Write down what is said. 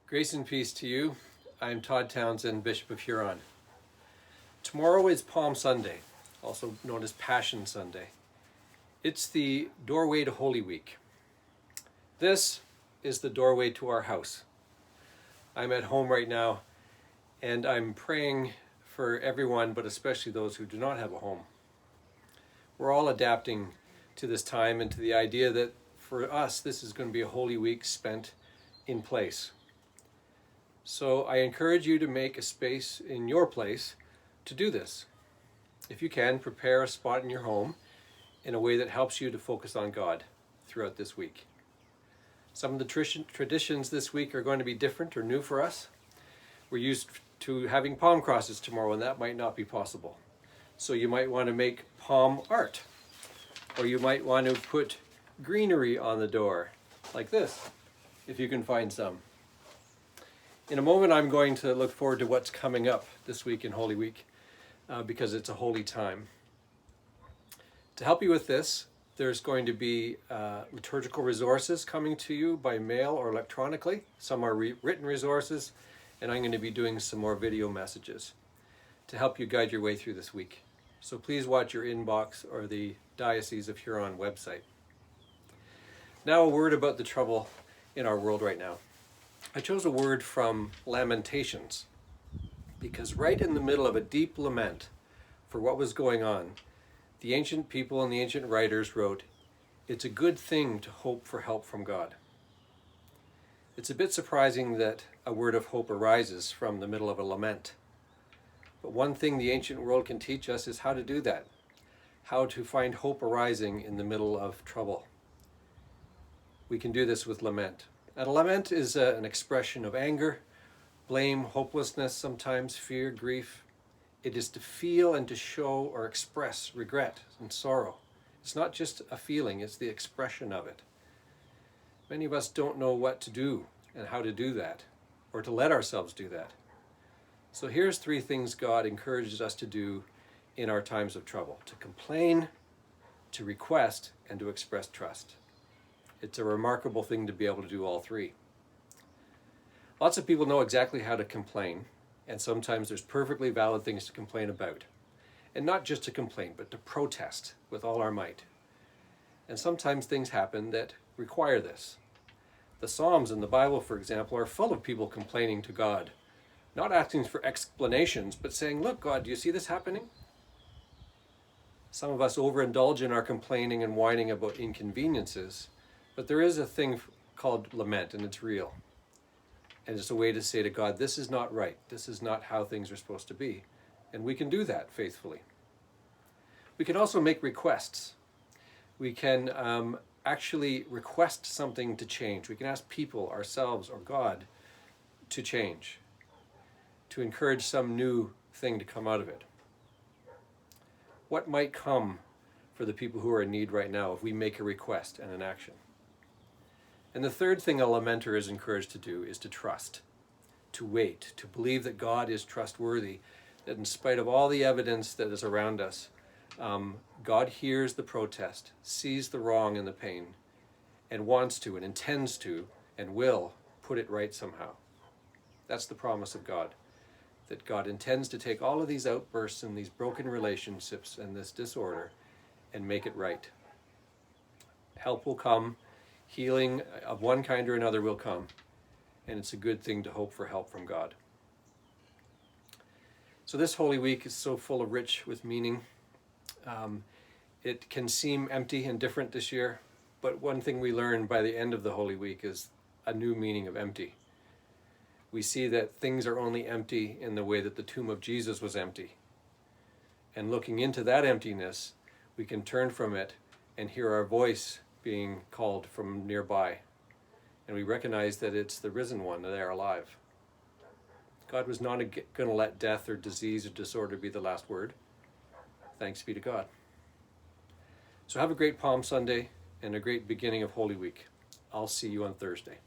Grace and peace to you. I'm Todd Townsend, Bishop of Huron. Tomorrow is Palm Sunday, also known as Passion Sunday. It's the doorway to Holy Week. This is the doorway to our house. I'm at home right now, and I'm praying for everyone, but especially those who do not have a home. We're all adapting to this time and to the idea that for us, this is going to be a Holy Week spent in place. So I encourage you to make a space in your place to do this. If you can, prepare a spot in your home in a way that helps you to focus on God throughout this week. Some of the traditions this week are going to be different or new for us. We're used to having palm crosses tomorrow, and that might not be possible. So you might want to make palm art, or you might want to put greenery on the door, like this, if you can find some. In a moment, I'm going to look forward to what's coming up this week in Holy Week, because it's a holy time. To help you with this, there's going to be liturgical resources coming to you by mail or electronically. Some are written resources, and I'm going to be doing some more video messages to help you guide your way through this week. So please watch your inbox or the Diocese of Huron website. Now a word about the trouble in our world right now. I chose a word from Lamentations because right in the middle of a deep lament for what was going on, the ancient people and the ancient writers wrote, "It's a good thing to hope for help from God." It's a bit surprising that a word of hope arises from the middle of a lament. But one thing the ancient world can teach us is how to do that, how to find hope arising in the middle of trouble. We can do this with lament. And a lament is an expression of anger, blame, hopelessness, sometimes fear, grief. It is to feel and to show or express regret and sorrow. It's not just a feeling, it's the expression of it. Many of us don't know what to do and how to do that, or to let ourselves do that. So here's 3 things God encourages us to do in our times of trouble: to complain, to request, and to express trust. It's a remarkable thing to be able to do all 3. Lots of people know exactly how to complain, and sometimes there's perfectly valid things to complain about. And not just to complain, but to protest with all our might. And sometimes things happen that require this. The Psalms in the Bible, for example, are full of people complaining to God, not asking for explanations, but saying, "Look, God, do you see this happening?" Some of us overindulge in our complaining and whining about inconveniences, but there is a thing called lament, and it's real. And it's a way to say to God, this is not right. This is not how things are supposed to be. And we can do that faithfully. We can also make requests. We can actually request something to change. We can ask people, ourselves, or God to change, to encourage some new thing to come out of it. What might come for the people who are in need right now if we make a request and an action? And the third thing a lamenter is encouraged to do is to trust, to wait, to believe that God is trustworthy, that in spite of all the evidence that is around us, God hears the protest, sees the wrong and the pain, and wants to and intends to and will put it right somehow. That's the promise of God, that God intends to take all of these outbursts and these broken relationships and this disorder and make it right. Help will come. Healing of one kind or another will come, and it's a good thing to hope for help from God. So this Holy Week is so full of rich with meaning. It can seem empty and different this year, but one thing we learn by the end of the Holy Week is a new meaning of empty. We see that things are only empty in the way that the tomb of Jesus was empty. And looking into that emptiness, we can turn from it and hear our voice being called from nearby. And we recognize that it's the risen one, that they are alive. God was not going to let death or disease or disorder be the last word. Thanks be to God. So have a great Palm Sunday and a great beginning of Holy Week. I'll see you on Thursday.